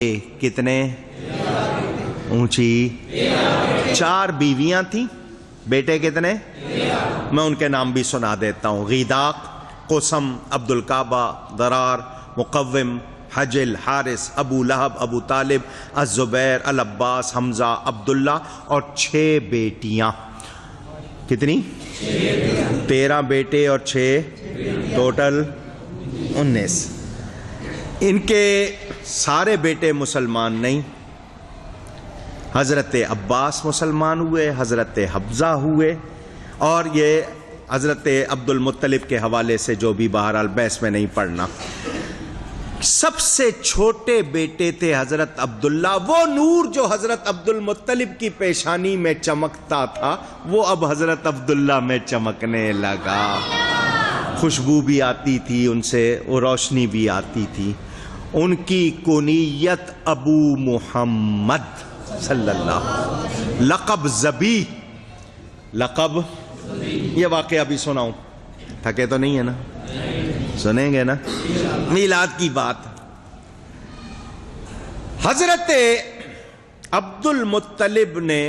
کتنے اونچی 4 بیویاں تھیں، بیٹے کتنے؟ میں ان کے نام بھی سنا دیتا ہوں: غیداق، قسم، عبد الکعبہ، ضرار، مقوم، حجل، حارث، ابو لہب، ابو طالب، الزبیر، العباس، حمزہ، عبداللہ، اور 6 بیٹیاں۔ کتنی؟ 13 بیٹے اور 6، ٹوٹل 19۔ ان کے سارے بیٹے مسلمان نہیں، حضرت عباس مسلمان ہوئے، حضرت حمزہ ہوئے، اور یہ حضرت عبد المطلب کے حوالے سے جو بھی بہرحال بحث میں نہیں پڑھنا۔ سب سے چھوٹے بیٹے تھے حضرت عبداللہ۔ وہ نور جو حضرت عبد المطلب کی پیشانی میں چمکتا تھا وہ اب حضرت عبداللہ میں چمکنے لگا۔ خوشبو بھی آتی تھی ان سے، وہ روشنی بھی آتی تھی۔ ان کی کنیت ابو محمد صلی اللہ، لقب ذبیح، لقب۔ یہ واقعہ بھی سناؤں، تھکے تو نہیں ہے نا؟ سنیں گے نا؟ میلاد کی بات۔ حضرت عبد المطلب نے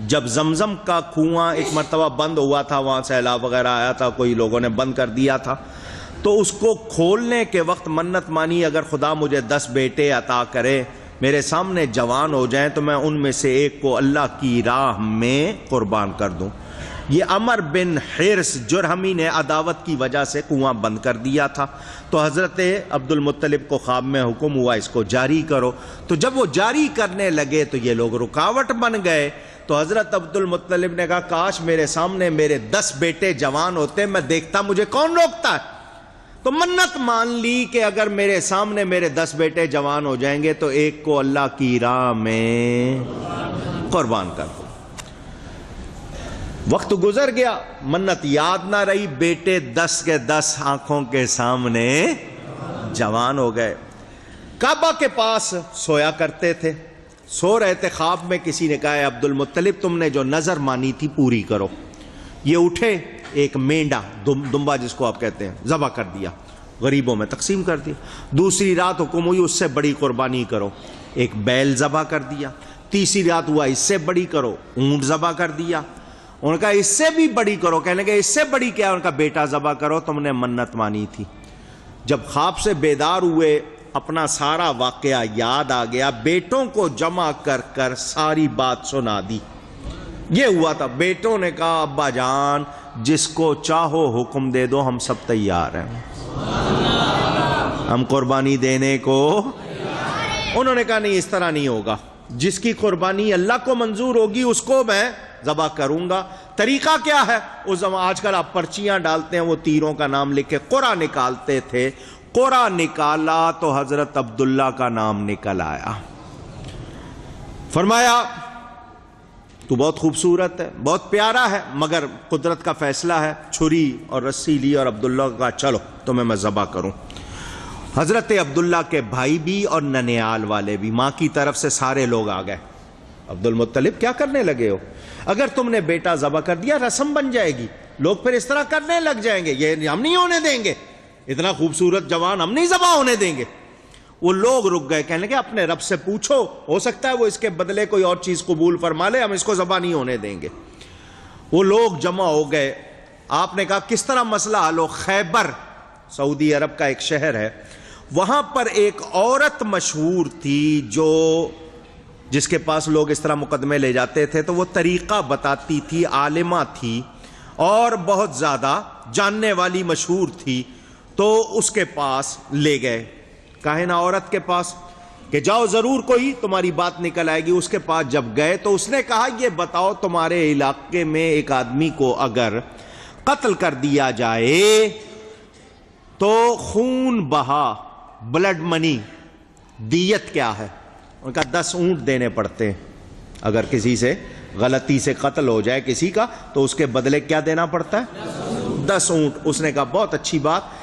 جب زمزم کا کنواں ایک مرتبہ بند ہوا تھا، وہاں سیلاب وغیرہ آیا تھا، کوئی لوگوں نے بند کر دیا تھا، تو اس کو کھولنے کے وقت منت مانی، اگر خدا مجھے 10 بیٹے عطا کرے، میرے سامنے جوان ہو جائیں تو میں ان میں سے ایک کو اللہ کی راہ میں قربان کر دوں۔ یہ عمر بن حرس جرہمی نے عداوت کی وجہ سے کنواں بند کر دیا تھا، تو حضرت عبد المطلب کو خواب میں حکم ہوا اس کو جاری کرو۔ تو جب وہ جاری کرنے لگے تو یہ لوگ رکاوٹ بن گئے۔ تو حضرت عبد المطلب نے کہا کاش میرے سامنے میرے 10 بیٹے جوان ہوتے، میں دیکھتا مجھے کون روکتا ہے۔ تو منت مان لی کہ اگر میرے سامنے میرے 10 بیٹے جوان ہو جائیں گے تو ایک کو اللہ کی راہ میں قربان کر دوں۔ وقت گزر گیا، منت یاد نہ رہی، بیٹے 10 کے 10 آنکھوں کے سامنے جوان ہو گئے۔ کعبہ کے پاس سویا کرتے تھے، سو رہے تھے، خواب میں کسی نے کہا عبد المطلب تم نے جو نظر مانی تھی پوری کرو۔ یہ اٹھے، ایک مینڈا، دمبا جس کو آپ کہتے ہیں، ذبح کر دیا، غریبوں میں تقسیم کر دیا۔ دوسری رات حکم ہوئی اس سے بڑی قربانی کرو، ایک بیل ذبح کر دیا۔ تیسری رات ہوا اس سے بڑی کرو، اونٹ ذبح کر دیا۔ ان کا اس سے بھی بڑی کرو، کہنے کہ اس سے بڑی کیا؟ ان کا بیٹا ذبح کرو، تم نے منت مانی تھی۔ جب خواب سے بیدار ہوئے، اپنا سارا واقعہ یاد آ گیا، بیٹوں کو جمع کر کر ساری بات سنا دی۔ یہ ہوا تھا، بیٹوں نے کہا ابا جان جس کو چاہو حکم دے دو، ہم سب تیار ہیں، ہم قربانی دینے کو۔ انہوں نے کہا نہیں اس طرح نہیں ہوگا، جس کی قربانی اللہ کو منظور ہوگی اس کو میں ذبح کروں گا۔ طریقہ کیا ہے؟ اس آج کل آپ پرچیاں ڈالتے ہیں، وہ تیروں کا نام لکھ کے قرعہ نکالتے تھے، قرعہ نکالا تو حضرت عبداللہ کا نام نکل آیا۔ فرمایا تو بہت خوبصورت ہے، بہت پیارا ہے، مگر قدرت کا فیصلہ ہے۔ چھری اور رسی لی اور عبداللہ کا چلو تمہیں میں ذبح کروں۔ حضرت عبداللہ کے بھائی بھی اور ننیال والے بھی، ماں کی طرف سے سارے لوگ آ گئے۔ عبد المطلب کیا کرنے لگے ہو؟ اگر تم نے بیٹا ذبح کر دیا رسم بن جائے گی، لوگ پھر اس طرح کرنے لگ جائیں گے، یہ ہم نہیں ہونے دیں گے، اتنا خوبصورت جوان ہم نہیں ذبح ہونے دیں گے۔ وہ لوگ رک گئے، کہنے لگے اپنے رب سے پوچھو، ہو سکتا ہے وہ اس کے بدلے کوئی اور چیز قبول فرما لے، ہم اس کو ذبح نہیں ہونے دیں گے۔ وہ لوگ جمع ہو گئے، آپ نے کہا کس طرح مسئلہ حل ہو؟ خیبر سعودی عرب کا ایک شہر ہے، وہاں پر ایک عورت مشہور تھی جس کے پاس لوگ اس طرح مقدمے لے جاتے تھے، تو وہ طریقہ بتاتی تھی، عالمہ تھی اور بہت زیادہ جاننے والی مشہور تھی۔ تو اس کے پاس لے گئے، کاہنہ عورت کے پاس، کہ جاؤ ضرور کوئی تمہاری بات نکل آئے گی۔ اس کے پاس جب گئے تو اس نے کہا یہ بتاؤ تمہارے علاقے میں ایک آدمی کو اگر قتل کر دیا جائے تو خون بہا، بلڈ منی، دیت کیا ہے؟ ان کا 10 اونٹ دینے پڑتے ہیں۔ اگر کسی سے غلطی سے قتل ہو جائے کسی کا تو اس کے بدلے کیا دینا پڑتا ہے؟ 10 اونٹ۔ اس نے کہا بہت اچھی بات،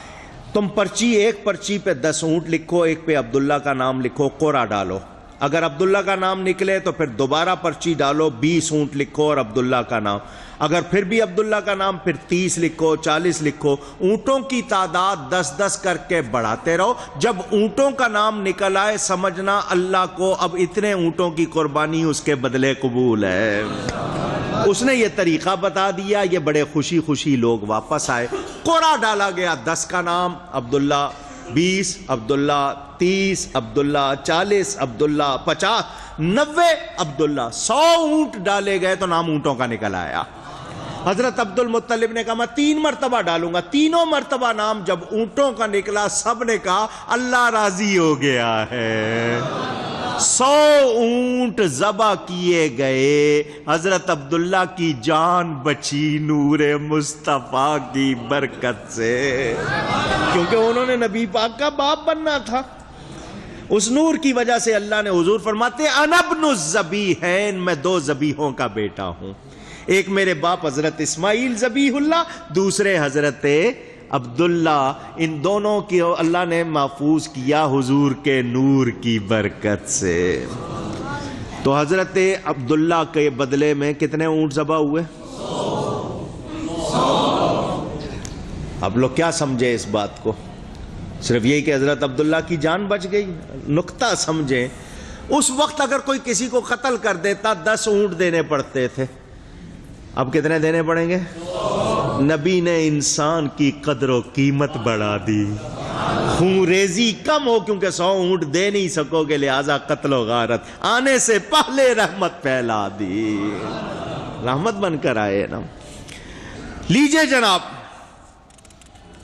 تم پرچی، ایک پرچی پہ 10 اونٹ لکھو، ایک پہ عبداللہ کا نام لکھو، قرعہ ڈالو، اگر عبداللہ کا نام نکلے تو پھر دوبارہ پرچی ڈالو، 20 اونٹ لکھو اور عبداللہ کا نام. اگر پھر بھی عبداللہ کا نام، پھر 30 لکھو، 40 لکھو. اونٹوں کی تعداد 10-10 کر کے بڑھاتے رہو. جب اونٹوں کا نام نکل آئے سمجھنا اللہ کو اب اتنے اونٹوں کی قربانی اس کے بدلے قبول ہے. اس نے یہ طریقہ بتا دیا. یہ بڑے خوشی خوشی لوگ واپس آئے. قرعہ ڈالا گیا، 10 کا نام عبداللہ، 20 عبداللہ، 30 عبداللہ، 40 عبداللہ، 50 90 عبداللہ. 100 اونٹ ڈالے گئے تو نام اونٹوں کا نکل آیا. حضرت عبد المطلب نے کہا میں 3 مرتبہ ڈالوں گا. تینوں مرتبہ نام جب اونٹوں کا نکلا سب نے کہا اللہ راضی ہو گیا ہے. 100 اونٹ ذبح کیے گئے. حضرت عبداللہ کی جان بچی نور مصطفیٰ کی برکت سے، کیونکہ انہوں نے نبی پاک کا باپ بننا تھا. اس نور کی وجہ سے اللہ نے، حضور فرماتے ہیں انا ابن الذبیحین، میں 2 ذبیحوں کا بیٹا ہوں. ایک میرے باپ حضرت اسماعیل ذبیح اللہ، دوسرے حضرت عبداللہ. ان دونوں کی اللہ نے محفوظ کیا حضور کے نور کی برکت سے. تو حضرت عبداللہ کے بدلے میں کتنے اونٹ ذبح ہوئے؟ 100. اب لوگ کیا سمجھے اس بات کو؟ صرف یہی کہ حضرت عبداللہ کی جان بچ گئی. نکتہ سمجھیں، اس وقت اگر کوئی کسی کو قتل کر دیتا 10 اونٹ دینے پڑتے تھے. اب کتنے دینے پڑیں گے؟ نبی نے انسان کی قدر و قیمت بڑھا دی. خون ریزی کم ہو کیونکہ 100 اونٹ دے نہیں سکو گے، لہذا قتل و غارت آنے سے پہلے رحمت پھیلا دی. رحمت بن کر آئے نا. لیجئے جناب،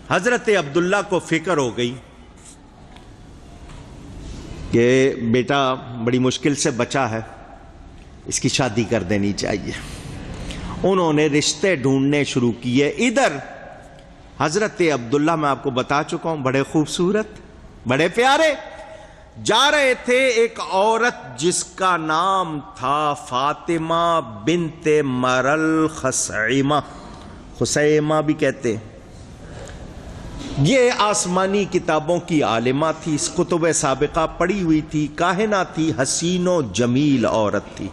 حضرت عبداللہ کو فکر ہو گئی کہ بیٹا بڑی مشکل سے بچا ہے، اس کی شادی کر دینی چاہیے. انہوں نے رشتے ڈھونڈنے شروع کیے. ادھر حضرت عبداللہ میں آپ کو بتا چکا ہوں بڑے خوبصورت، بڑے پیارے. جا رہے تھے ایک عورت جس کا نام تھا فاطمہ بنت مرل خسیمہ، خسیمہ بھی کہتے. یہ آسمانی کتابوں کی عالمہ تھی، اس کتب سابقہ پڑھی ہوئی تھی، کاہنہ تھی، حسین و جمیل عورت تھی.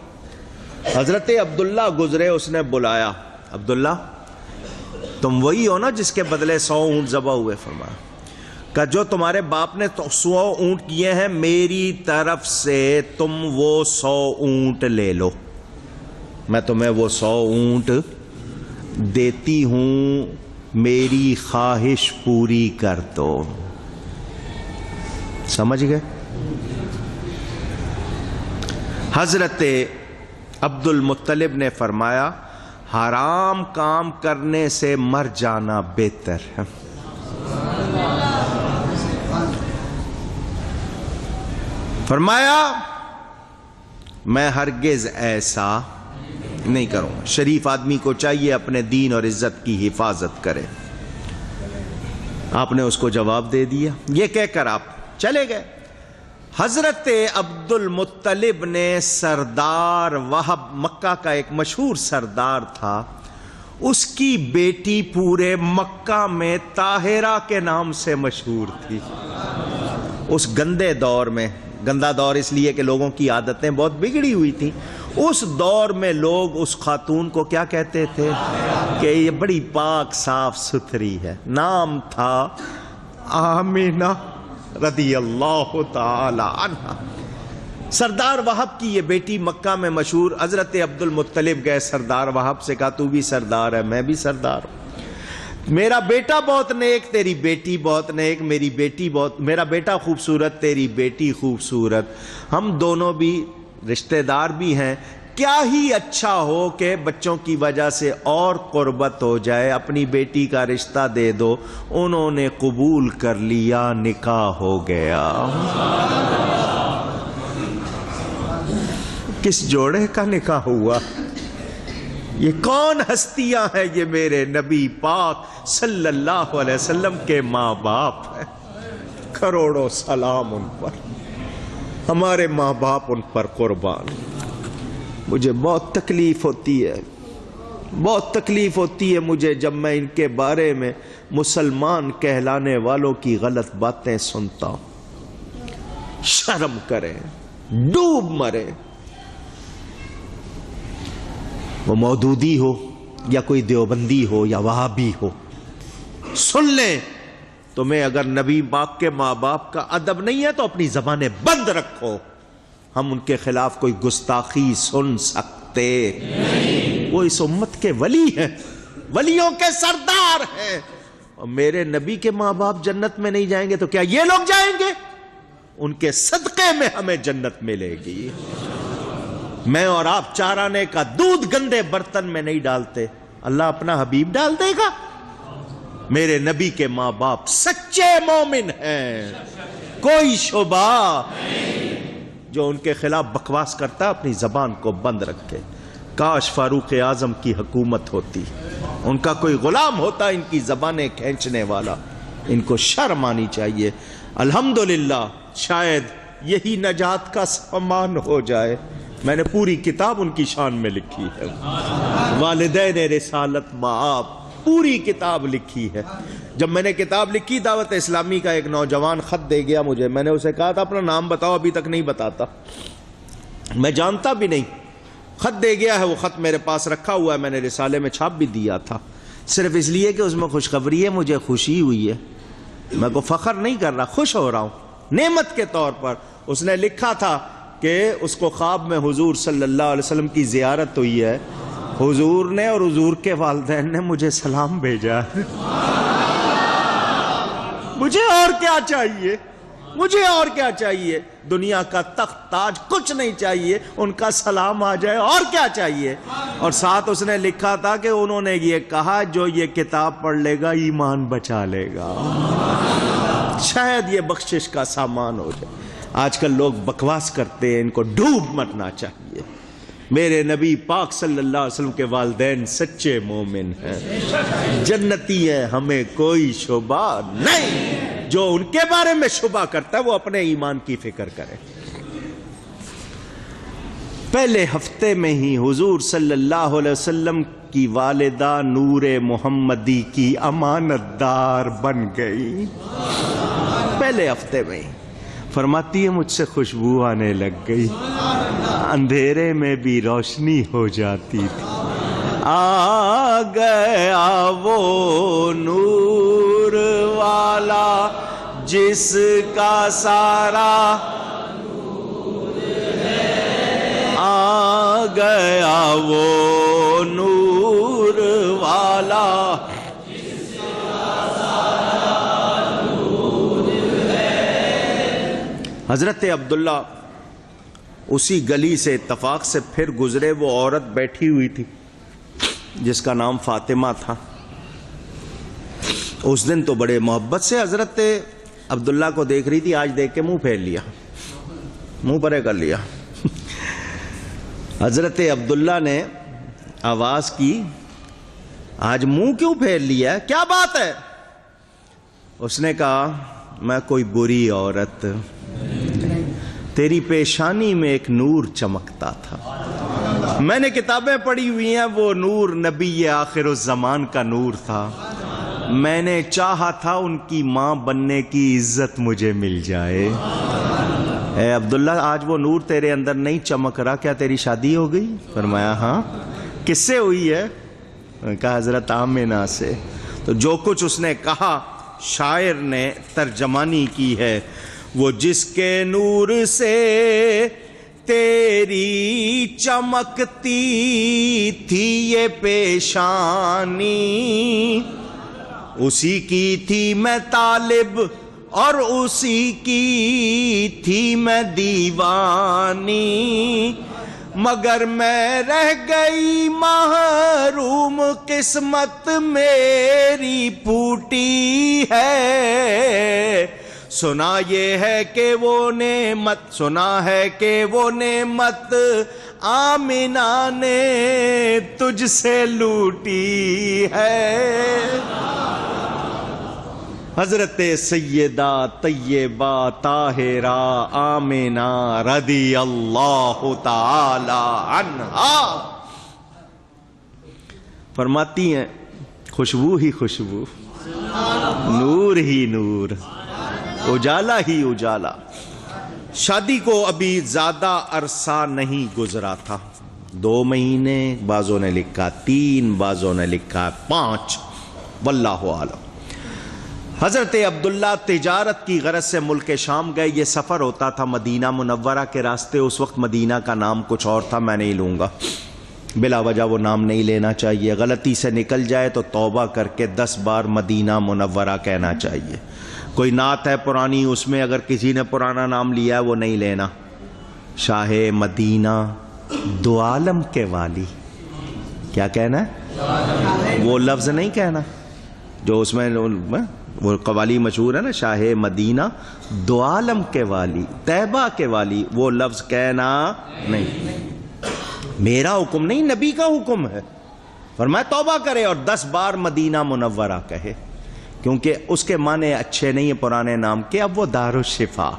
حضرت عبداللہ گزرے، اس نے بلایا عبداللہ تم وہی ہو نا جس کے بدلے 100 اونٹ ذبح ہوئے؟ فرمایا کہ جو تمہارے باپ نے 100 اونٹ کیے ہیں، میری طرف سے تم وہ 100 اونٹ لے لو، میں تمہیں وہ 100 اونٹ دیتی ہوں، میری خواہش پوری کر دو. سمجھ گئے؟ حضرت عبد المطلب نے فرمایا حرام کام کرنے سے مر جانا بہتر ہے. فرمایا میں ہرگز ایسا نہیں کروں. شریف آدمی کو چاہیے اپنے دین اور عزت کی حفاظت کرے. آپ نے اس کو جواب دے دیا. یہ کہہ کر آپ چلے گئے. حضرت عبد المطلب نے سردار وہب، مکہ کا ایک مشہور سردار تھا، اس کی بیٹی پورے مکہ میں طاہرہ کے نام سے مشہور تھی. اس گندے دور میں، گندا دور اس لیے کہ لوگوں کی عادتیں بہت بگڑی ہوئی تھیں، اس دور میں لوگ اس خاتون کو کیا کہتے تھے کہ یہ بڑی پاک صاف ستھری ہے. نام تھا آمینہ رضی اللہ تعالی عنہ. سردار وہب کی یہ بیٹی مکہ میں مشہور. حضرت عبد المطلب گئے سردار وہب سے، کہا تو بھی سردار ہے، میں بھی سردار ہوں، میرا بیٹا بہت نیک، تیری بیٹی بہت نیک، میری بیٹی بہت، میرا بیٹا خوبصورت، تیری بیٹی خوبصورت، ہم دونوں بھی رشتہ دار بھی ہیں، کیا ہی اچھا ہو کہ بچوں کی وجہ سے اور قربت ہو جائے، اپنی بیٹی کا رشتہ دے دو. انہوں نے قبول کر لیا، نکاح ہو گیا. کس جوڑے کا نکاح ہوا؟ یہ کون ہستیاں ہیں؟ یہ میرے نبی پاک صلی اللہ علیہ وسلم کے ماں باپ ہیں. کروڑوں سلام ان پر، ہمارے ماں باپ ان پر قربان. مجھے بہت تکلیف ہوتی ہے، بہت تکلیف ہوتی ہے مجھے جب میں ان کے بارے میں مسلمان کہلانے والوں کی غلط باتیں سنتا ہوں. شرم کریں، ڈوب مرے. وہ مودودی ہو یا کوئی دیوبندی ہو یا وہابی ہو, سن لیں, تمہیں اگر نبی پاک کے ماں باپ کا ادب نہیں ہے تو اپنی زبانیں بند رکھو. ہم ان کے خلاف کوئی گستاخی سن سکتے نہیں. وہ اس امت کے ولی ہیں, ولیوں کے سردار ہیں. اور میرے نبی کے ماں باپ جنت میں نہیں جائیں گے تو کیا یہ لوگ جائیں گے؟ ان کے صدقے میں ہمیں جنت ملے گی. میں اور آپ چارانے کا دودھ گندے برتن میں نہیں ڈالتے, اللہ اپنا حبیب ڈال دے گا. میرے نبی کے ماں باپ سچے مومن ہیں, کوئی شبہ. جو ان کے خلاف بکواس کرتا ہے اپنی زبان کو بند رکھے. کاش فاروق اعظم کی حکومت ہوتی, ان کا کوئی غلام ہوتا ان کی زبانیں کھینچنے والا. ان کو شرم آنی چاہیے. الحمدللہ شاید یہی نجات کا سامان ہو جائے. میں نے پوری کتاب ان کی شان میں لکھی ہے, والدین رسالت مآب, پوری کتاب لکھی ہے. جب میں نے کتاب لکھی دعوت اسلامی کا ایک نوجوان خط دے گیا مجھے. میں نے اسے کہا تھا اپنا نام بتاؤ, ابھی تک نہیں بتاتا, میں جانتا بھی نہیں. خط دے گیا ہے, وہ خط میرے پاس رکھا ہوا ہے, میں نے رسالے میں چھاپ بھی دیا تھا, صرف اس لیے کہ اس میں خوشخبری ہے. مجھے خوشی ہوئی ہے, میں کو فخر نہیں کر رہا, خوش ہو رہا ہوں نعمت کے طور پر. اس نے لکھا تھا کہ اس کو خواب میں حضور صلی اللہ علیہ وسلم کی زیارت ہوئی ہے. حضور نے اور حضور کے والدین نے مجھے سلام بھیجا. مجھے اور کیا چاہیے, مجھے اور کیا چاہیے؟ دنیا کا تخت تاج کچھ نہیں چاہیے, ان کا سلام آ جائے, اور کیا چاہیے؟ اور ساتھ اس نے لکھا تھا کہ انہوں نے یہ کہا جو یہ کتاب پڑھ لے گا ایمان بچا لے گا. شاید یہ بخشش کا سامان ہو جائے. آج کل لوگ بکواس کرتے ہیں, ان کو ڈوب مرنا چاہیے. میرے نبی پاک صلی اللہ علیہ وسلم کے والدین سچے مومن ہیں, جنتی ہیں, ہمیں کوئی شبہ نہیں. جو ان کے بارے میں شبہ کرتا ہے وہ اپنے ایمان کی فکر کرے. پہلے ہفتے میں ہی حضور صلی اللہ علیہ وسلم کی والدہ نور محمدی کی امانت دار بن گئی. پہلے ہفتے میں ہی فرماتی ہے مجھ سے خوشبو آنے لگ گئی, اندھیرے میں بھی روشنی ہو جاتی تھی. آ گیا وہ نور والا جس کا سارا آ گیا وہ نور والا جس کا سارا نور ہے. حضرت عبداللہ اسی گلی سے اتفاق سے پھر گزرے. وہ عورت بیٹھی ہوئی تھی جس کا نام فاطمہ تھا. اس دن تو بڑے محبت سے حضرت عبداللہ کو دیکھ رہی تھی, آج دیکھ کے منہ پھیر لیا, منہ پرے کر لیا. حضرت عبداللہ نے آواز کی, آج منہ کیوں پھیر لیا, کیا بات ہے؟ اس نے کہا میں کوئی بری عورت, تیری پیشانی میں ایک نور چمکتا تھا, میں نے کتابیں پڑھی ہوئی ہیں, وہ نور نبی آخر الزمان کا نور تھا. میں نے چاہا تھا ان کی ماں بننے کی عزت مجھے مل جائے. اے عبداللہ آج وہ نور تیرے اندر نہیں چمک رہا, کیا تیری شادی ہو گئی؟ فرمایا ہاں. کس سے ہوئی ہے؟ کہا حضرت آمنہ سے. تو جو کچھ اس نے کہا شاعر نے ترجمانی کی ہے, وہ جس کے نور سے تیری چمکتی تھی یہ پیشانی, اسی کی تھی میں طالب اور اسی کی تھی میں دیوانی, مگر میں رہ گئی محروم, قسمت میری پھوٹی ہے. سنا یہ ہے کہ وہ نعمت, سنا ہے کہ وہ نعمت آمنہ نے تجھ سے لوٹی ہے. حضرت سیدہ طیبہ طاہرہ آمنہ رضی اللہ تعالی عنہا فرماتی ہیں خوشبو ہی خوشبو, نور ہی نور, اجالا ہی اجالا. شادی کو ابھی زیادہ عرصہ نہیں گزرا تھا، 2 مہینے، بعضوں نے لکھا 3، بعضوں نے لکھا 5، واللہ عالم۔ حضرت عبداللہ تجارت کی غرض سے ملک شام گئے۔ یہ سفر ہوتا تھا مدینہ منورہ کے راستے۔ اس وقت مدینہ کا نام کچھ اور تھا، میں نہیں لوں گا، بلا وجہ وہ نام نہیں لینا چاہیے۔ غلطی سے نکل جائے تو توبہ کر کے 10 بار مدینہ منورہ کہنا چاہیے۔ کوئی نعت ہے پرانی، اس میں اگر کسی نے پرانا نام لیا ہے وہ نہیں لینا۔ شاہ مدینہ دو عالم کے والی، کیا کہنا ہے؟ وہ لفظ نہیں کہنا جو اس میں وہ قوالی مشہور ہے نا، شاہ مدینہ دو عالم کے والی، طیبہ کے والی، وہ لفظ کہنا نہیں۔ میرا حکم نہیں، نبی کا حکم ہے، فرمایا توبہ کرے اور 10 بار مدینہ منورہ کہے، کیونکہ اس کے معنی اچھے نہیں ہیں پرانے نام کے۔ اب وہ دارالشفا،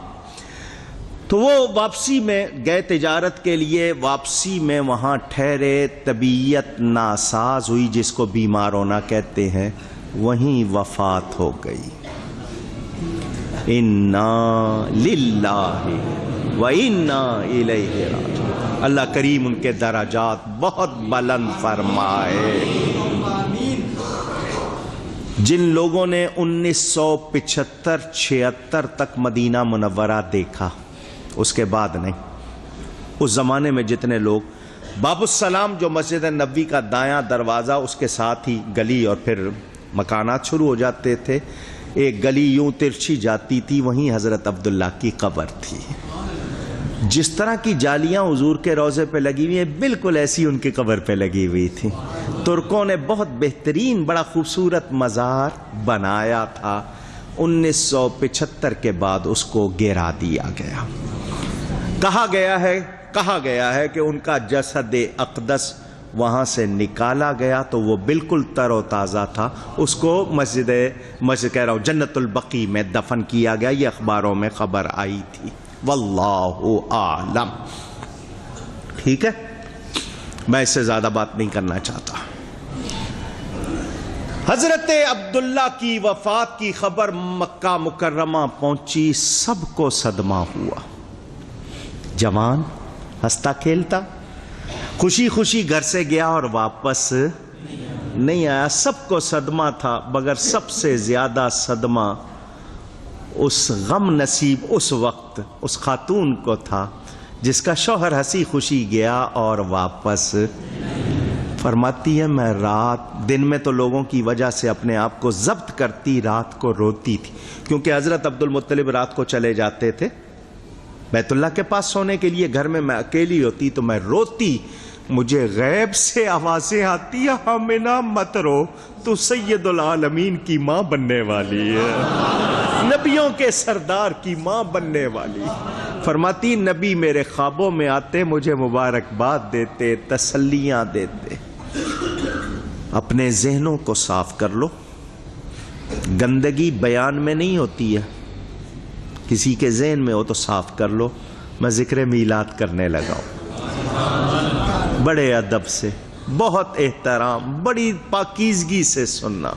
تو وہ واپسی میں گئے تجارت کے لیے، واپسی میں وہاں ٹھہرے، طبیعت ناساز ہوئی، جس کو بیمار ہونا کہتے ہیں، وہیں وفات ہو گئی۔ انا للہ و انا الیہ راجعون۔ اللہ کریم ان کے درجات بہت بلند فرمائے۔ جن لوگوں نے 1975-76 تک مدینہ منورہ دیکھا، اس کے بعد نہیں، اس زمانے میں جتنے لوگ، باب السلام جو مسجد نبوی کا دایاں دروازہ، اس کے ساتھ ہی گلی اور پھر مکانات شروع ہو جاتے تھے، ایک گلی یوں ترچھی جاتی تھی، وہیں حضرت عبداللہ کی قبر تھی۔ جس طرح کی جالیاں حضور کے روضے پہ لگی ہوئی ہیں، بالکل ایسی ان کی قبر پہ لگی ہوئی تھی۔ ترکوں نے بہت بہترین بڑا خوبصورت مزار بنایا تھا، 1975 کے بعد اس کو گرا دیا گیا۔ کہا گیا ہے کہ ان کا جسد اقدس وہاں سے نکالا گیا تو وہ بالکل تر و تازہ تھا، اس کو مسجد کہہ رہا ہوں جنت البقیع میں دفن کیا گیا۔ یہ اخباروں میں خبر آئی تھی، واللہ اعلم۔ ٹھیک ہے، میں اس سے زیادہ بات نہیں کرنا چاہتا۔ حضرت عبداللہ کی وفات کی خبر مکہ مکرمہ پہنچی، سب کو صدمہ ہوا۔ جوان ہنستا کھیلتا خوشی خوشی گھر سے گیا اور واپس نہیں آیا، سب کو صدمہ تھا، مگر سب سے زیادہ صدمہ اس غم نصیب اس وقت اس خاتون کو تھا جس کا شوہر ہنسی خوشی گیا اور واپس۔ فرماتی ہے میں دن میں تو لوگوں کی وجہ سے اپنے آپ کو ضبط کرتی، رات کو روتی تھی، کیونکہ حضرت عبد المطلب رات کو چلے جاتے تھے بیت اللہ کے پاس سونے کے لیے، گھر میں اکیلی ہوتی تو میں روتی، مجھے غیب سے آوازیں آتی ہیں، آمنہ مت رو، تو سید العالمین کی ماں بننے والی ہے، نبیوں کے سردار کی ماں بننے والی۔ فرماتی نبی میرے خوابوں میں آتے، مجھے مبارکباد دیتے، تسلیاں دیتے۔ اپنے ذہنوں کو صاف کر لو، گندگی بیان میں نہیں ہوتی ہے، کسی کے ذہن میں ہو تو صاف کر لو۔ میں ذکر میلاد کرنے لگا ہوں، بڑے ادب سے، بہت احترام، بڑی پاکیزگی سے سننا۔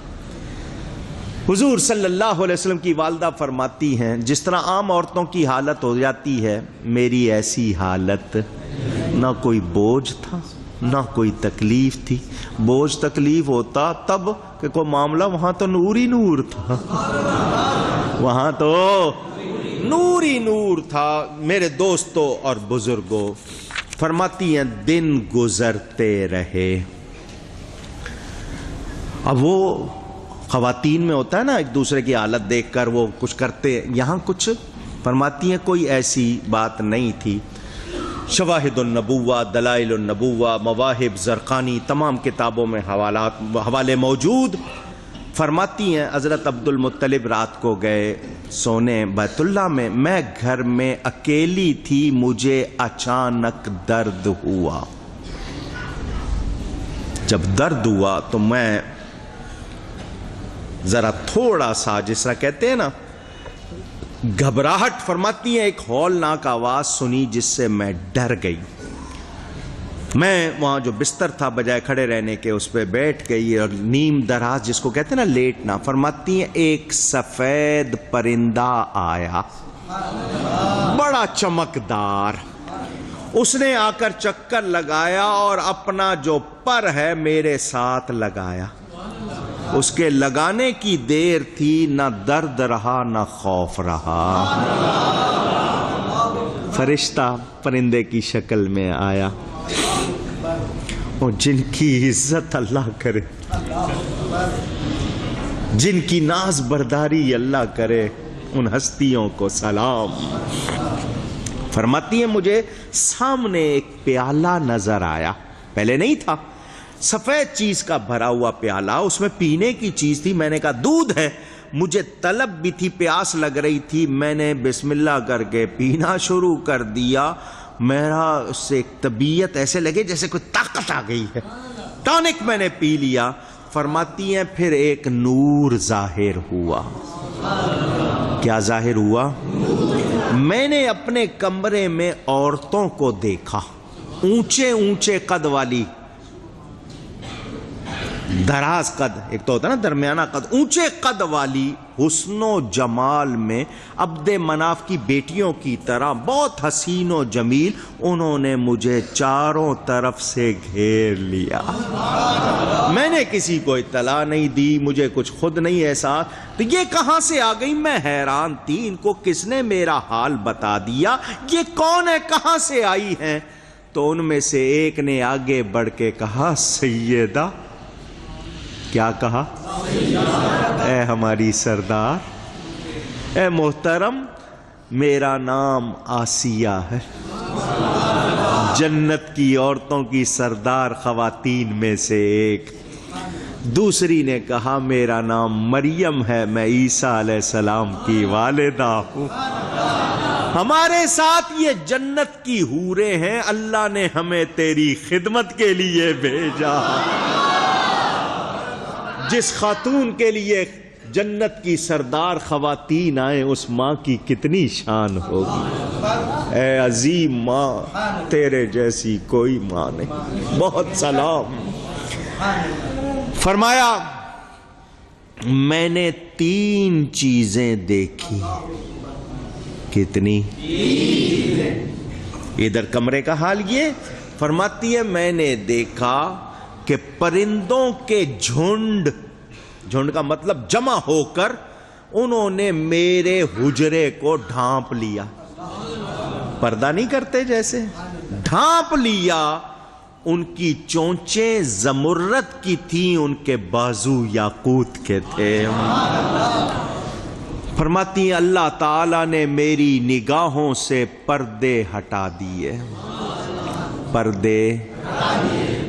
حضور صلی اللہ علیہ وسلم کی والدہ فرماتی ہیں جس طرح عام عورتوں کی حالت ہو جاتی ہے، میری ایسی حالت، نہ کوئی بوجھ تھا نہ کوئی تکلیف تھی۔ بوجھ تکلیف ہوتا تب کہ کوئی معاملہ، وہاں تو نور ہی نور تھا، وہاں تو نور ہی نور تھا۔ میرے دوستوں اور بزرگوں، فرماتی ہیں دن گزرتے رہے۔ اب وہ خواتین میں ہوتا ہے نا، ایک دوسرے کی حالت دیکھ کر وہ کچھ کرتے، یہاں کچھ فرماتی ہیں کوئی ایسی بات نہیں تھی۔ شواہد النبوہ، دلائل النبوہ، مواہب زرقانی، تمام کتابوں میں حوالے موجود۔ فرماتی ہیں حضرت عبد المطلب رات کو گئے سونے بیت اللہ میں، میں گھر میں اکیلی تھی، مجھے اچانک درد ہوا۔ جب درد ہوا تو میں ذرا تھوڑا سا، جس طرح کہتے ہیں نا گھبراہٹ، فرماتی ہیں ایک ہولناک آواز سنی جس سے میں ڈر گئی۔ میں وہاں جو بستر تھا بجائے کھڑے رہنے کے اس پہ بیٹھ گئی اور نیم دراز جس کو کہتے ہیں نا لیٹنا، فرماتی ہیں ایک سفید پرندہ آیا بڑا چمکدار. اس نے آ کر چکر لگایا اور اپنا جو پر ہے میرے ساتھ لگایا. اس کے لگانے کی دیر تھی، نہ درد رہا نہ خوف رہا. فرشتہ پرندے کی شکل میں آیا، اور جن کی عزت اللہ کرے، جن کی ناز برداری اللہ کرے، ان ہستیوں کو سلام. فرماتی ہیں مجھے سامنے ایک پیالہ نظر آیا، پہلے نہیں تھا، سفید چیز کا بھرا ہوا پیالہ، اس میں پینے کی چیز تھی. میں نے کہا دودھ ہے. مجھے طلب بھی تھی، پیاس لگ رہی تھی. میں نے بسم اللہ کر کے پینا شروع کر دیا. میرا اس سے ایک طبیعت ایسے لگے جیسے کوئی طاقت آ گئی ہے. ٹانک میں نے پی لیا. فرماتی ہیں پھر ایک نور ظاہر ہوا. کیا ظاہر ہوا؟ میں نے اپنے کمرے میں عورتوں کو دیکھا، اونچے اونچے قد والی، دراز قد، ایک تو ہوتا ہے نا درمیانہ قد، اونچے قد والی، حسن و جمال میں عبد مناف کی بیٹیوں کی طرح بہت حسین و جمیل. انہوں نے مجھے چاروں طرف سے گھیر لیا. میں نے کسی کو اطلاع نہیں دی، مجھے کچھ خود نہیں احساس. تو یہ کہاں سے آ گئی؟ میں حیران تھی، ان کو کس نے میرا حال بتا دیا؟ یہ کون ہے؟ کہاں سے آئی ہیں؟ تو ان میں سے ایک نے آگے بڑھ کے کہا سیدہ. کیا کہا؟ اے ہماری سردار، اے محترم، میرا نام آسیہ ہے، جنت کی عورتوں کی سردار خواتین میں سے ایک. دوسری نے کہا میرا نام مریم ہے، میں عیسیٰ علیہ السلام کی والدہ ہوں. ہمارے ساتھ یہ جنت کی حوریں ہیں، اللہ نے ہمیں تیری خدمت کے لیے بھیجا. جس خاتون کے لیے جنت کی سردار خواتین آئیں، اس ماں کی کتنی شان ہوگی. اے عظیم ماں، تیرے جیسی کوئی ماں نہیں. بہت سلام. فرمایا میں نے 3 چیزیں دیکھی. کتنی؟ ادھر کمرے کا حال یہ. فرماتی ہے میں نے دیکھا کہ پرندوں کے جھنڈ کا مطلب جمع ہو کر انہوں نے میرے حجرے کو ڈھانپ لیا. پردہ نہیں کرتے جیسے، ڈھانپ لیا. ان کی چونچیں زمرد کی تھیں، ان کے بازو یاقوت کے تھے. فرماتی ہیں اللہ تعالیٰ نے میری نگاہوں سے پردے ہٹا دیے. پردے.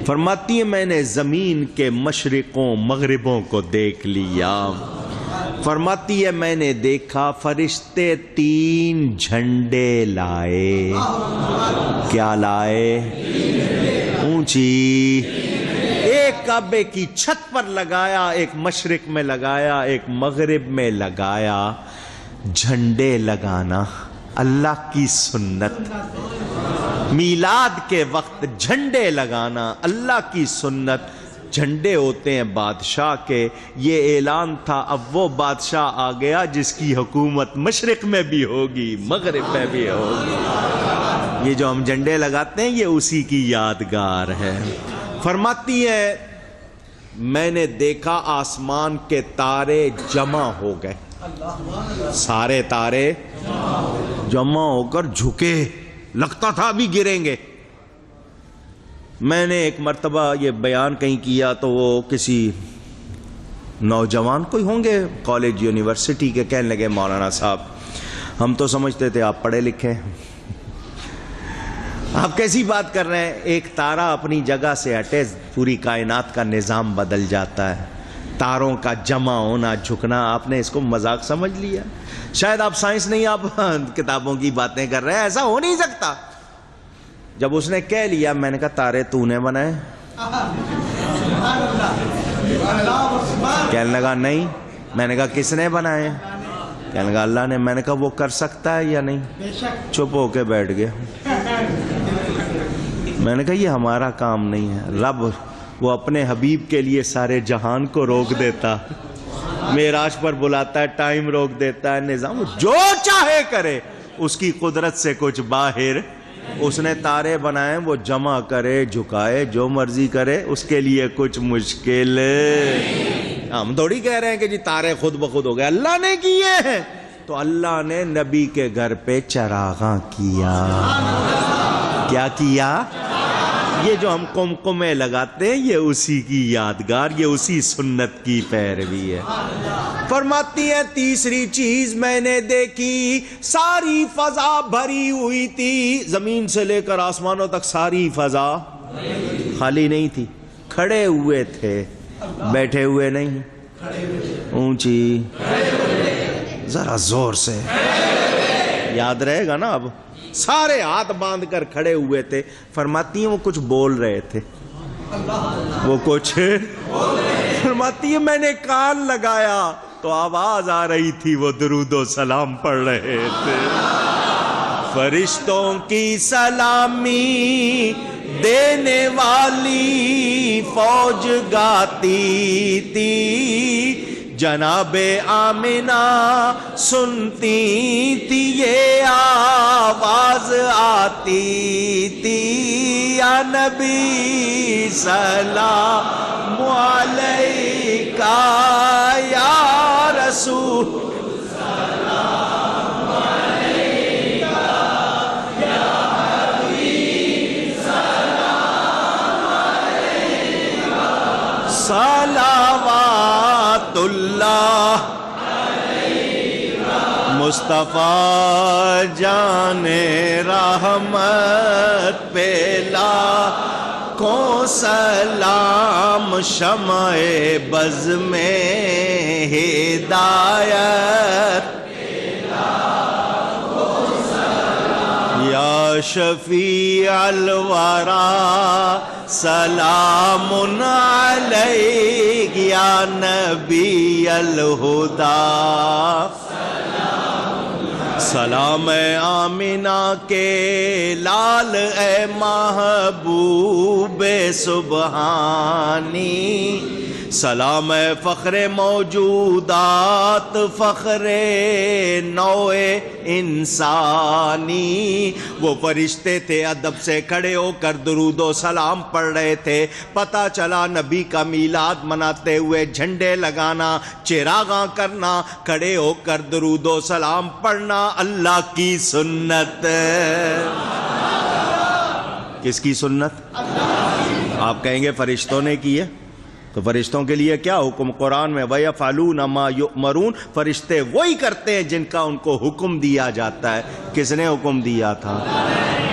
فرماتی ہیں میں نے زمین کے مشرقوں مغربوں کو دیکھ لیا. فرماتی ہے میں نے دیکھا فرشتے 3 جھنڈے لائے. کیا لائے؟ اونچی. ایک کعبے کی چھت پر لگایا، ایک مشرق میں لگایا، ایک مغرب میں لگایا. جھنڈے لگانا اللہ کی سنت. میلاد کے وقت جھنڈے لگانا اللہ کی سنت. جھنڈے ہوتے ہیں بادشاہ کے. یہ اعلان تھا، اب وہ بادشاہ آ گیا جس کی حکومت مشرق میں بھی ہوگی مغرب میں بھی ہوگی. یہ جو ہم جھنڈے لگاتے ہیں یہ اسی کی یادگار ہے. فرماتی ہے میں نے دیکھا آسمان کے تارے جمع ہو گئے. سارے تارے جمع ہو کر جھکے، لگتا تھا ابھی گریں گے. میں نے ایک مرتبہ یہ بیان کہیں کیا تو وہ کسی نوجوان کوئی ہوں گے کالج یونیورسٹی کے، کہنے لگے مولانا صاحب ہم تو سمجھتے تھے آپ پڑھے لکھے، آپ کیسی بات کر رہے ہیں؟ ایک تارا اپنی جگہ سے ہٹے پوری کائنات کا نظام بدل جاتا ہے. تاروں کا جمع ہونا جھکنا، آپ نے اس کو مذاق سمجھ لیا. شاید آپ سائنس نہیں، آپ کتابوں کی باتیں کر رہے ہیں. ایسا ہو نہیں سکتا. جب اس نے کہہ لیا میں نے کہا تارے تو نے بنائے؟ کہنے لگا نہیں. میں نے کہا کس نے بنائے؟ کہنے لگا اللہ نے. میں نے کہا وہ کر سکتا ہے یا نہیں؟ چپ ہو کے بیٹھ گیا. میں نے کہا یہ ہمارا کام نہیں ہے. رب وہ اپنے حبیب کے لیے سارے جہان کو روک دیتا. معراج پر بلاتا ہے، ٹائم روک دیتا ہے، نظام جو چاہے کرے، اس کی قدرت سے کچھ باہر۔ اس نے تارے بنائے، وہ جمع کرے جھکائے جو مرضی کرے، اس کے لیے کچھ مشکل۔ ہم تھوڑی کہہ رہے ہیں کہ جی تارے خود بخود ہو گئے، اللہ نے کیے ہیں۔ تو اللہ نے نبی کے گھر پہ چراغاں کیا۔ کیا کیا؟ یہ جو ہم قمقمے لگاتے ہیں، یہ اسی کی یادگار، یہ اسی سنت کی پیروی ہے۔ فرماتی ہے تیسری چیز میں نے دیکھی، ساری فضا بھری ہوئی تھی، زمین سے لے کر آسمانوں تک ساری فضا خالی نہیں تھی، کھڑے ہوئے تھے، بیٹھے ہوئے نہیں، اونچی، ذرا زور سے یاد رہے گا نا۔ اب سارے ہاتھ باندھ کر کھڑے ہوئے تھے۔ فرماتی ہیں وہ کچھ بول رہے تھے، وہ کچھ فرماتی ہے میں نے کان لگایا تو آواز آ رہی تھی، وہ درود و سلام پڑھ رہے تھے۔ فرشتوں کی سلامی دینے والی فوج گاتی تھی، جناب آمنہ سنتی تھی، یہ آواز آتی تھی، یا نبی سلام علیکہ، یا رسول سلام علیکہ، یا حبیب سلام علیکہ، صلوات اللہ مصطفیٰ جان رحمت پہ لاکھوں سلام، شمع بز میں ہدایت یا شفیع الورا سلام علیک، یا نبی الہدا سلام اے آمنہ کے لال، اے محبوب سبحانی، سلام اے فخر موجودات، فخر نوع انسانی۔ وہ فرشتے تھے، ادب سے کھڑے ہو کر درود و سلام پڑھ رہے تھے۔ پتہ چلا نبی کا میلاد مناتے ہوئے جھنڈے لگانا، چراغاں کرنا، کھڑے ہو کر درود و سلام پڑھنا اللہ کی سنت۔ کس کی سنت؟ آپ کہیں گے فرشتوں نے کی ہے، تو فرشتوں کے لیے کیا حکم قرآن میں؟ وَيَفْعَلُونَ مَا يُؤْمَرُونَ، فرشتے وہی کرتے ہیں جن کا ان کو حکم دیا جاتا ہے۔ کس نے حکم دیا تھا؟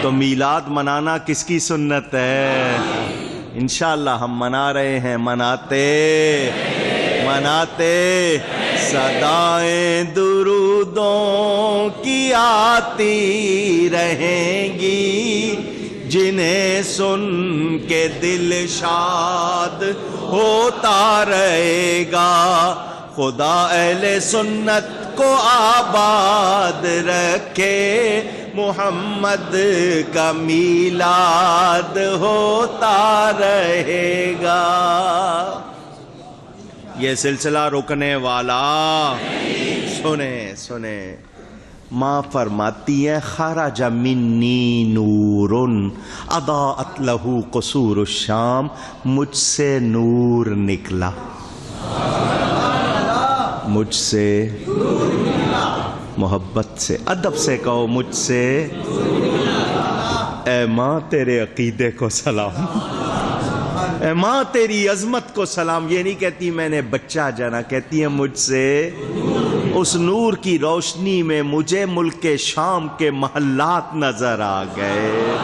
تو میلاد منانا کس کی سنت ہے؟ انشاءاللہ ہم منا رہے ہیں، مناتے صدائیں درودوں کی آتی رہیں گی، جنہیں سن کے دل شاد ہوتا رہے گا۔ خدا اہل سنت کو آباد رکھے، محمد کا میلاد ہوتا رہے گا۔ یہ سلسلہ رکنے والا سنیں ماں فرماتی ہے خرج منی نور اضاءت لہ قصور الشام، مجھ سے نور نکلا، مجھ سے محبت سے، ادب سے کہو مجھ سے۔ اے ماں تیرے عقیدے کو سلام، اے ماں تیری عظمت کو سلام۔ یہ نہیں کہتی میں نے بچہ جانا، کہتی ہے مجھ سے اس نور کی روشنی میں مجھے ملک شام کے محلات نظر آ گئے،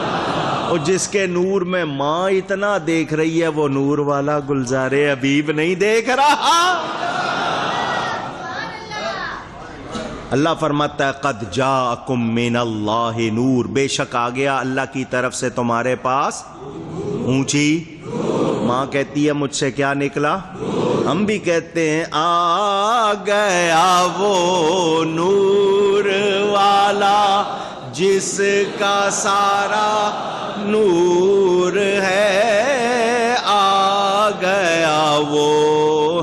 اور جس کے نور میں ماں اتنا دیکھ رہی ہے وہ نور والا گلزار حبیب نہیں دیکھ رہا۔ اللہ فرماتا ہے قد جاءکم من اللہ نور، بے شک آ گیا اللہ کی طرف سے تمہارے پاس اونچی۔ ماں کہتی ہے مجھ سے کیا نکلا؟ ہم بھی کہتے ہیں آ گیا وہ نور والا جس کا سارا نور ہے، آ گیا وہ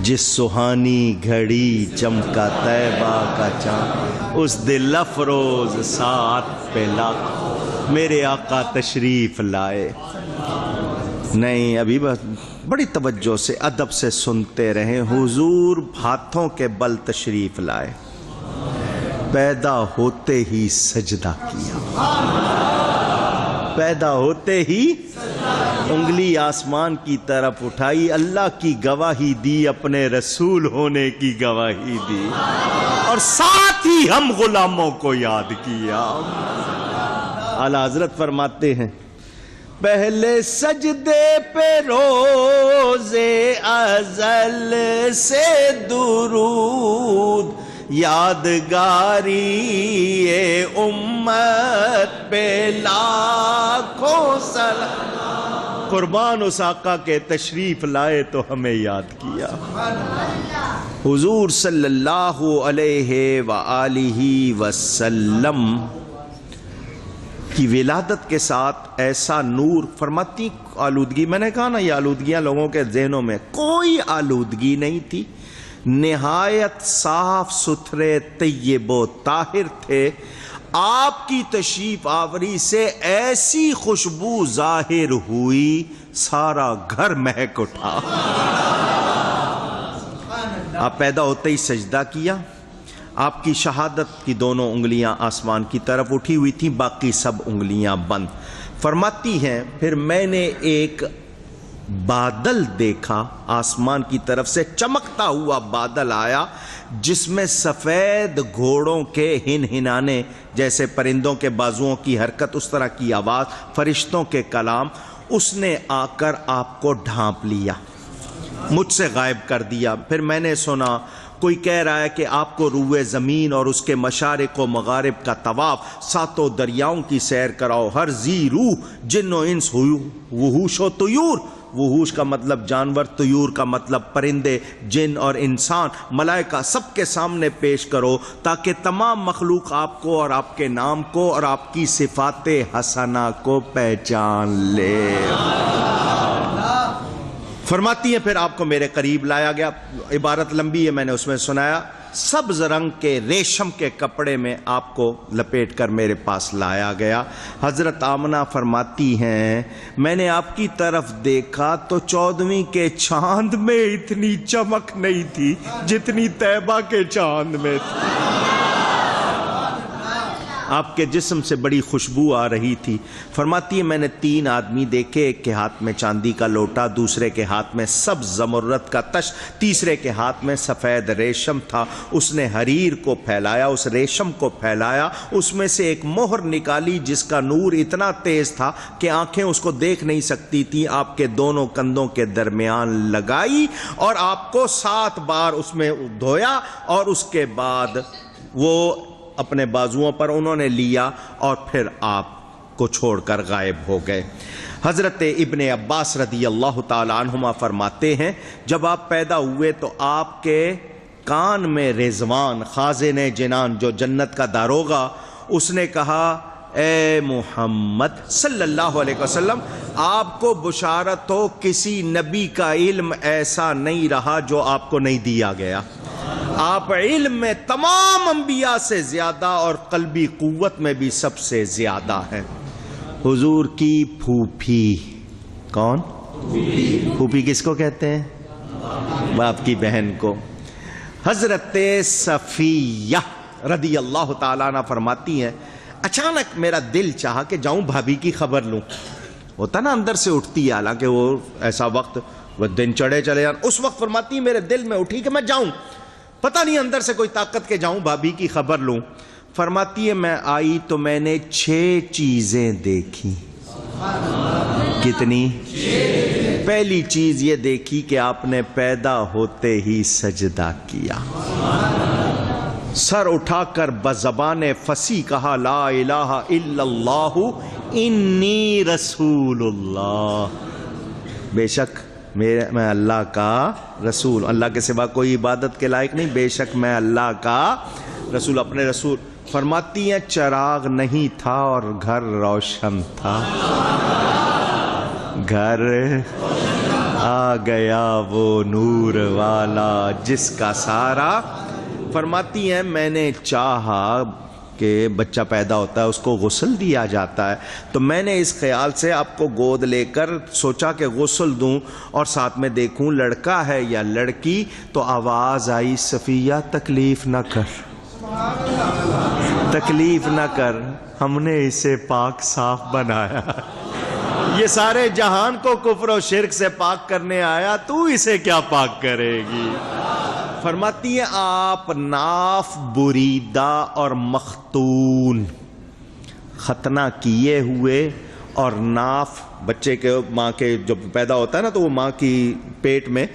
جس سہانی گھڑی چمکا طیبہ کا چاند، اس دل افروز ساتھ پہ لاکھ میرے آقا تشریف لائے۔ نہیں، ابھی بڑی توجہ سے ادب سے سنتے رہیں۔ حضور ہاتھوں کے بل تشریف لائے، پیدا ہوتے ہی سجدہ کیا، پیدا ہوتے ہی انگلی آسمان کی طرف اٹھائی، اللہ کی گواہی دی، اپنے رسول ہونے کی گواہی دی، اور ساتھ ہی ہم غلاموں کو یاد کیا۔ اعلیٰ حضرت فرماتے ہیں پہلے سجدے پہ روزے ازل سے درود، یادگاری امت پہ لاکھوں سلام، قربان اس آقا کے تشریف لائے تو ہمیں یاد کیا۔ حضور صلی اللہ علیہ وآلہ وسلم کی ولادت کے ساتھ ایسا نور، فرماتی آلودگی، میں نے کہا نا یہ آلودگیاں لوگوں کے ذہنوں میں، کوئی آلودگی نہیں تھی، نہایت صاف ستھرے طیب و طاہر تھے۔ آپ کی تشریف آوری سے ایسی خوشبو ظاہر ہوئی سارا گھر مہک اٹھا۔ آپ پیدا ہوتے ہی سجدہ کیا، آپ کی شہادت کی دونوں انگلیاں آسمان کی طرف اٹھی ہوئی تھیں، باقی سب انگلیاں بند۔ فرماتی ہیں پھر میں نے ایک بادل دیکھا، آسمان کی طرف سے چمکتا ہوا بادل آیا، جس میں سفید گھوڑوں کے ہنہنانے، جیسے پرندوں کے بازوؤں کی حرکت، اس طرح کی آواز، فرشتوں کے کلام، اس نے آ کر آپ کو ڈھانپ لیا، مجھ سے غائب کر دیا۔ پھر میں نے سنا کوئی کہہ رہا ہے کہ آپ کو روئے زمین اور اس کے مشارق و مغارب کا طواف، ساتوں دریاؤں کی سیر کراؤ، ہر ذی روح، جن و انس، وحوش و طیور، وحوش کا مطلب جانور، طیور کا مطلب پرندے، جن اور انسان، ملائکہ، سب کے سامنے پیش کرو تاکہ تمام مخلوق آپ کو اور آپ کے نام کو اور آپ کی صفات حسنہ کو پہچان لے۔ فرماتی ہیں پھر آپ کو میرے قریب لایا گیا، عبارت لمبی ہے، میں نے اس میں سنایا، سبز رنگ کے ریشم کے کپڑے میں آپ کو لپیٹ کر میرے پاس لایا گیا۔ حضرت آمنہ فرماتی ہیں میں نے آپ کی طرف دیکھا تو 14ویں کے چاند میں اتنی چمک نہیں تھی جتنی طیبہ کے چاند میں تھی، آپ کے جسم سے بڑی خوشبو آ رہی تھی۔ فرماتی ہے میں نے 3 آدمی دیکھے، ایک کے ہاتھ میں چاندی کا لوٹا، دوسرے کے ہاتھ میں سبز زمرد کا تش، تیسرے کے ہاتھ میں سفید ریشم تھا۔ اس نے حریر کو پھیلایا، اس ریشم کو پھیلایا، اس میں سے ایک مہر نکالی جس کا نور اتنا تیز تھا کہ آنکھیں اس کو دیکھ نہیں سکتی تھی، آپ کے دونوں کندھوں کے درمیان لگائی اور آپ کو 7 بار اس میں دھویا، اور اس کے بعد وہ اپنے بازوؤں پر انہوں نے لیا اور پھر آپ کو چھوڑ کر غائب ہو گئے۔ حضرت ابن عباس رضی اللہ تعالی عنہما فرماتے ہیں جب آپ پیدا ہوئے تو آپ کے کان میں رضوان، خازن جنان، جو جنت کا داروغہ، اس نے کہا اے محمد صلی اللہ علیہ وسلم، آپ کو بشارت ہو کسی نبی کا علم ایسا نہیں رہا جو آپ کو نہیں دیا گیا، آپ علم میں تمام انبیاء سے زیادہ اور قلبی قوت میں بھی سب سے زیادہ ہیں۔ حضور کی پھوپھی، کون پھوپھی کس کو کہتے ہیں؟ باپ کی بہن کو۔ حضرت صفیہ رضی اللہ تعالیٰ عنہ فرماتی ہیں اچانک میرا دل چاہا کہ جاؤں بھابھی کی خبر لوں، ہوتا نا اندر سے اٹھتی ہے، حالانکہ وہ ایسا وقت، وہ دن چڑھے چلے جان، اس وقت فرماتی میرے دل میں اٹھی کہ میں جاؤں، پتہ نہیں اندر سے کوئی طاقت کے جاؤں بھابھی کی خبر لوں۔ فرماتی ہے میں آئی تو میں نے 6 چیزیں دیکھی۔ کتنی؟ پہلی چیز یہ دیکھی کہ آپ نے پیدا ہوتے ہی سجدہ کیا، سر اٹھا کر بزبان فصیح کہا لا الہ الا اللہ انی رسول اللہ، بے شک میں اللہ کا رسول، اللہ کے سوا کوئی عبادت کے لائق نہیں، بے شک میں اللہ کا رسول، اپنے رسول۔ فرماتی ہیں چراغ نہیں تھا اور گھر روشن تھا، گھر آ گیا وہ نور والا جس کا سارا. فرماتی ہیں میں نے چاہا کہ بچہ پیدا ہوتا ہے اس کو غسل دیا جاتا ہے تو میں نے اس خیال سے آپ کو گود لے کر سوچا کہ غسل دوں اور ساتھ میں دیکھوں لڑکا ہے یا لڑکی. تو آواز آئی صفیہ تکلیف نہ کر، تکلیف نہ کر، ہم نے اسے پاک صاف بنایا. یہ سارے جہان کو کفر و شرک سے پاک کرنے آیا، تو اسے کیا پاک کرے گی؟ فرماتی ہے آپ ناف بریدہ اور مختون ختنہ کیے ہوئے اور ناف بچے کے ماں کے جب پیدا ہوتا ہے نا تو وہ ماں کی پیٹ میں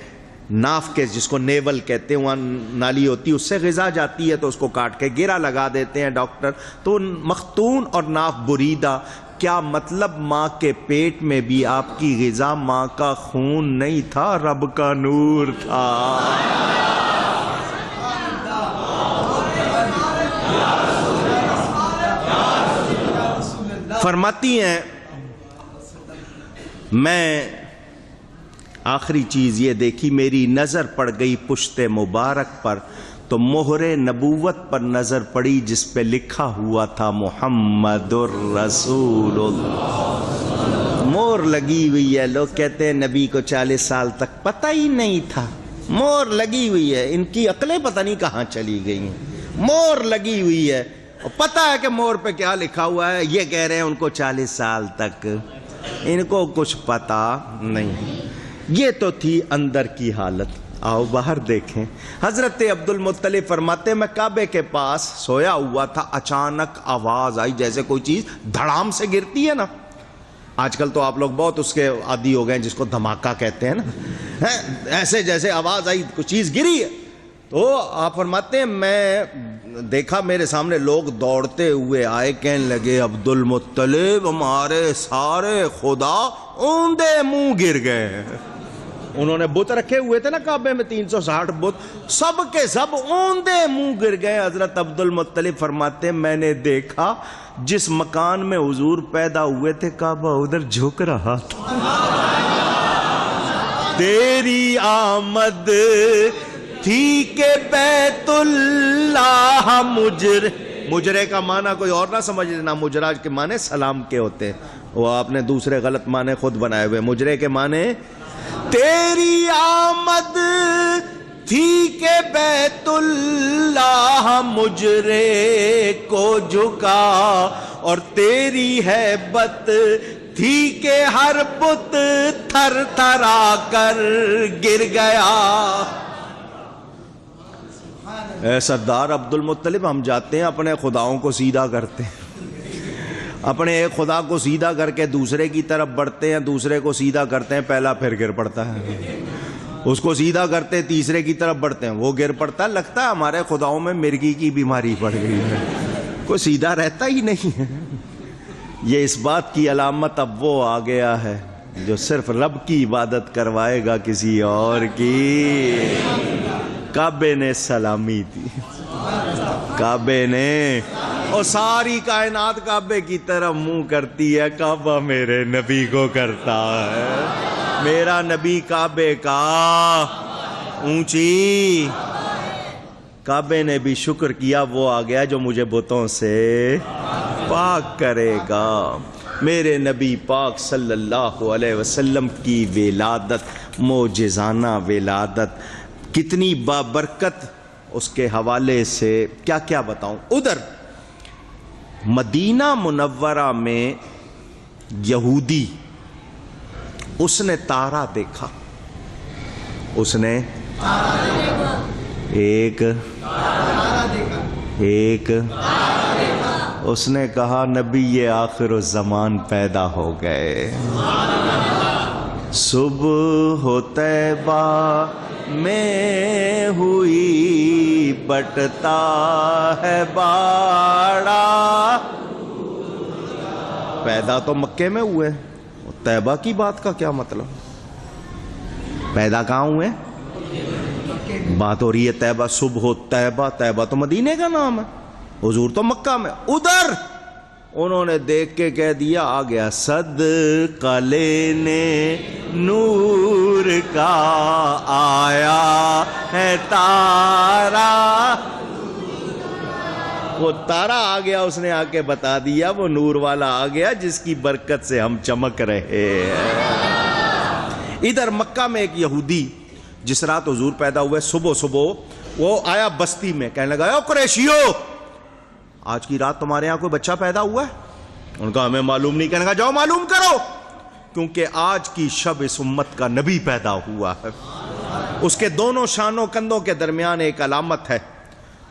ناف کے جس کو نیول کہتے ہیں وہاں نالی ہوتی ہے اس سے غذا جاتی ہے تو اس کو کاٹ کے گرا لگا دیتے ہیں ڈاکٹر. تو مختون اور ناف بریدہ کیا مطلب؟ ماں کے پیٹ میں بھی آپ کی غذا ماں کا خون نہیں تھا، رب کا نور تھا. فرماتی ہیں میں آخری چیز یہ دیکھی، میری نظر پڑ گئی پشت مبارک پر تو مہر نبوت پر نظر پڑی جس پہ لکھا ہوا تھا محمد الرسول اللہ. مور لگی ہوئی ہے. لوگ کہتے ہیں نبی کو 40 سال تک پتہ ہی نہیں تھا. مور لگی ہوئی ہے، ان کی عقلیں پتہ نہیں کہاں چلی گئی ہیں. مور لگی ہوئی ہے اور پتہ ہے کہ مور پہ کیا لکھا ہوا ہے. یہ کہہ رہے ہیں ان کو 40 سال تک، ان کو کچھ پتہ نہیں. یہ تو تھی اندر کی حالت. آؤ باہر دیکھیں. حضرت عبد المطلب فرماتے میں کعبے کے پاس سویا ہوا تھا، اچانک آواز آئی جیسے کوئی چیز دھڑام سے گرتی ہے نا. آج کل تو آپ لوگ بہت اس کے عادی ہو گئے ہیں جس کو دھماکہ کہتے ہیں نا. ایسے جیسے آواز آئی کوئی چیز گری ہے. تو آپ فرماتے ہیں میں دیکھا میرے سامنے لوگ دوڑتے ہوئے آئے، کہنے لگے عبد المطلب ہمارے سارے خدا اوندے منہ گر گئے. انہوں نے بت رکھے ہوئے تھے نا کعبے میں 360 بت، سب کے سب اوندے منہ گر گئے. حضرت عبد المطلب فرماتے ہیں میں نے دیکھا جس مکان میں حضور پیدا ہوئے تھے کعبہ ادھر جھک رہا تھا. تیری آمد تھی کہ بیت اللہ مجرے کا معنی کوئی اور نہ سمجھ لینا. مجرا کے معنی سلام کے ہوتے ہیں، وہ آپ نے دوسرے غلط معنی خود بنائے ہوئے. مجرے کے معنی تیری آمد تھی کہ بیت اللہ مجرے کو جھکا اور تیری ہیبت تھی کہ ہر بت تھر تھرا کر گر گیا. اے سردار عبد المطلب ہم جاتے ہیں اپنے خداؤں کو سیدھا کرتے ہیں، اپنے ایک خدا کو سیدھا کر کے دوسرے کی طرف بڑھتے ہیں، دوسرے کو سیدھا کرتے ہیں پہلا پھر گر پڑتا ہے، اس کو سیدھا کرتے تیسرے کی طرف بڑھتے ہیں وہ گر پڑتا ہے. لگتا ہے ہمارے خداؤں میں مرگی کی بیماری پڑ گئی ہے، کوئی سیدھا رہتا ہی نہیں ہے. یہ اس بات کی علامت اب وہ آ گیا ہے جو صرف رب کی عبادت کروائے گا کسی اور کی. کعبے نے سلامی دی، کعبے نے، اور ساری کائنات کعبے کی طرف منہ کرتی ہے. کعبہ میرے نبی کو کرتا ہے، میرا نبی کعبے کا اونچی. کعبے نے بھی شکر کیا وہ آ گیا جو مجھے بتوں سے پاک کرے گا. میرے نبی پاک صلی اللہ علیہ وسلم کی ولادت، معجزانہ ولادت کتنی بابرکت، اس کے حوالے سے کیا کیا بتاؤں. ادھر مدینہ منورہ میں یہودی اس نے تارا دیکھا، اس نے ایک اس نے کہا نبی یہ آخر الزمان پیدا ہو گئے. صبح ہو طیبہ میں ہوئی بٹتا ہے باڑا. پیدا تو مکے میں ہوئے، طیبہ کی بات کا کیا مطلب؟ پیدا کہاں ہوئے؟ بات ہو رہی ہے طیبہ. صبح ہو طیبہ، طیبہ تو مدینے کا نام ہے، حضور تو مکہ میں. ادھر انہوں نے دیکھ کے کہہ دیا آ گیا صدقہ لینے نور کا آیا ہے تارا. وہ تارا آ گیا, اس نے آ کے بتا دیا, وہ نور والا آ گیا جس کی برکت سے ہم چمک رہے ہیں. ادھر مکہ میں ایک یہودی جس رات حضور پیدا ہوئے, صبح صبح وہ آیا بستی میں, کہنے لگا اے قریشیو, آج کی رات تمہارے یہاں کوئی بچہ پیدا ہوا ہے؟ ان کا ہمیں معلوم نہیں. کہنے لگا جاؤ معلوم کرو, کیونکہ آج کی شب اس امت کا نبی پیدا ہوا ہے. اس کے دونوں شانوں کندھوں کے درمیان ایک علامت ہے,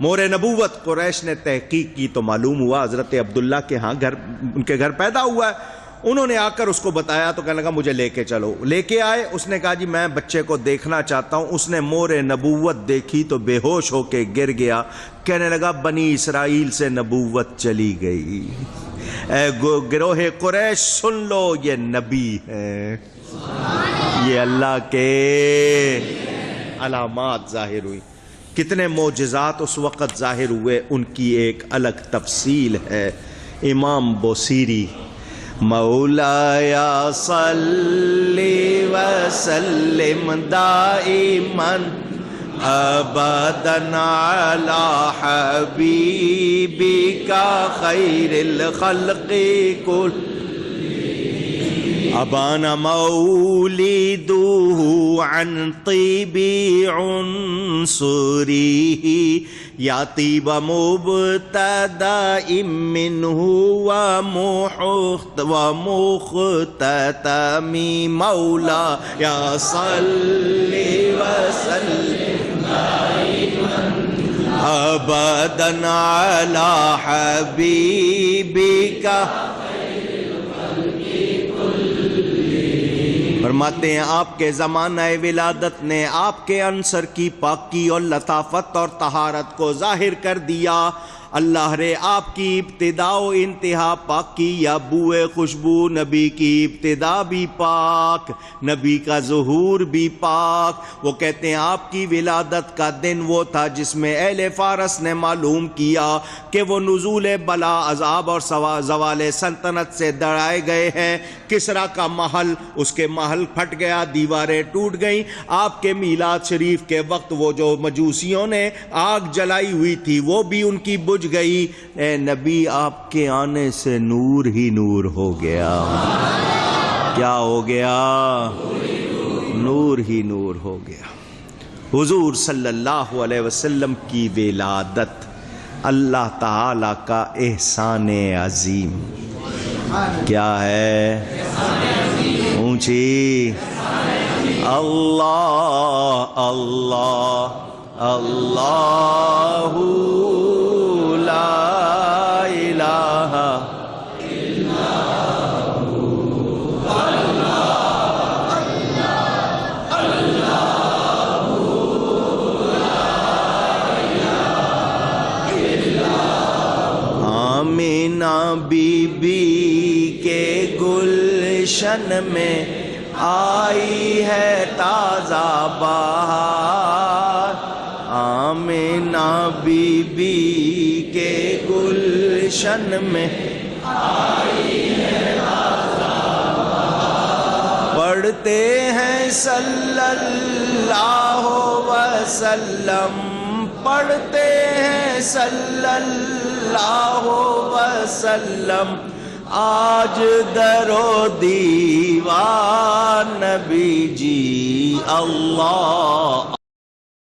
مور نبوت. قریش نے تحقیق کی تو معلوم ہوا حضرت عبداللہ کے ہاں ان کے گھر پیدا ہوا ہے. انہوں نے آ کر اس کو بتایا تو کہنے لگا مجھے لے کے چلو. لے کے آئے, اس نے کہا جی میں بچے کو دیکھنا چاہتا ہوں. اس نے مور نبوت دیکھی تو بے ہوش ہو کے گر گیا. کہنے لگا بنی اسرائیل سے نبوت چلی گئی. اے گروہ قریش سن لو, یہ نبی ہے, یہ اللہ کے علامات ظاہر ہوئی. کتنے معجزات اس وقت ظاہر ہوئے, ان کی ایک الگ تفصیل ہے. امام بوصیری مولایا صلی وسلم دائما ابدا علی حبیبک خیر الخلق کل. ابان مولده عن طیب عنصره یا طیب مبتدأ منه ومختتم مولا یا صلی وسلم ابدا علی حبیبک. فرماتے ہیں آپ کے زمانہ ولادت نے آپ کے عنصر کی پاکی اور لطافت اور طہارت کو ظاہر کر دیا. اللہ رے آپ کی ابتدا و انتہا پاکی یا بوئے خوشبو, نبی کی ابتدا بھی پاک, نبی کا ظہور بھی پاک. وہ کہتے ہیں آپ کی ولادت کا دن وہ تھا جس میں اہل فارس نے معلوم کیا کہ وہ نزول بلا, عذاب اور زوال سلطنت سے ڈرائے گئے ہیں. کسرا کا محل, اس کے محل پھٹ گیا, دیواریں ٹوٹ گئیں. آپ کے میلاد شریف کے وقت وہ جو مجوسیوں نے آگ جلائی ہوئی تھی وہ بھی ان کی بجھ گئی. اے نبی آپ کے آنے سے نور ہی نور ہو گیا. کیا ہو گیا؟ نور ہی نور ہو گیا. حضور صلی اللہ علیہ وسلم کی ولادت اللہ تعالی کا احسان عظیم. کیا ہے؟ اونچی اللہ اللہ اللہ لا الہ الا آمینہ بی بی کے گلشن میں آئی ہے تازہ بہار. آمینہ بی بی کے گلشن میں آئی ہے تازہ بہار. پڑھتے ہیں صلی اللہ وسلم, پڑھتے ہیں صلی اللہ وسلم آج درو دیوار نبی جی. اللہ